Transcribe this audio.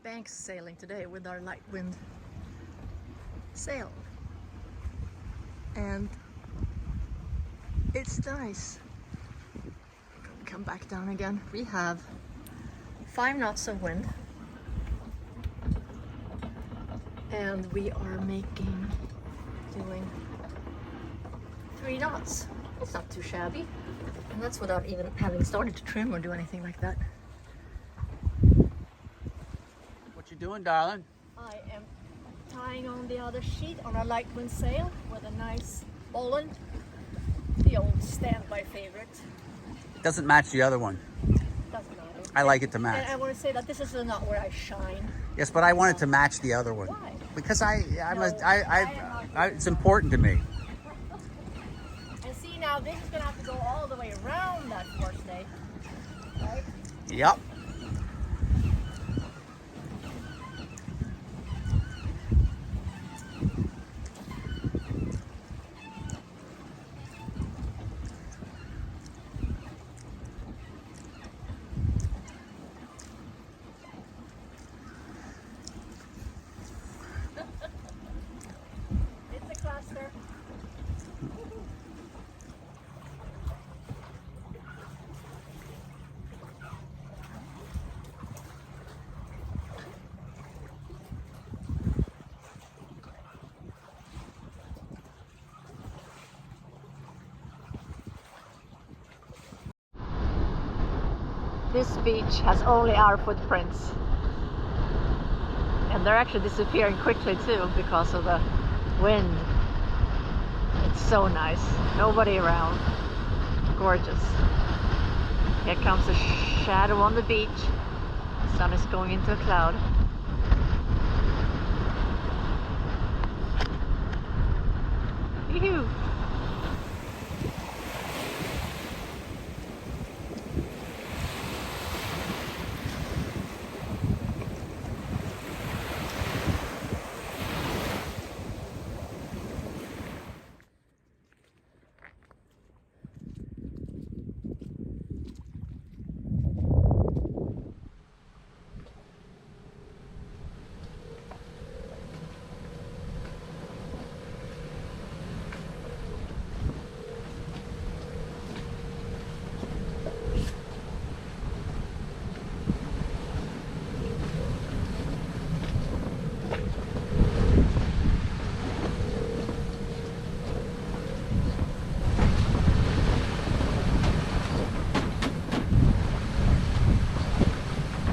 banks sailing today with our light wind sail, and it's nice. Come back down again. We have 5 knots of wind, and we are doing 3 knots. It's not too shabby, and that's without even having started to trim or do anything like that. What you doing, darling? I am tying on the other sheet on our light wind sail with a nice bowline, the old standby favorite. It doesn't match the other one. Doesn't matter. I like it to match. And I want to say that this is not where I shine. Yes, but I want it to match the other one. Why? Because No, it's important to me. And see, now this is going to have to go all the way around that forestay, right? Yep. It's a cluster. This beach has only our footprints, and they're actually disappearing quickly too because of the wind. It's so nice, nobody around, gorgeous. Here comes a shadow on the beach. The sun is going into a cloud. Yoo-hoo!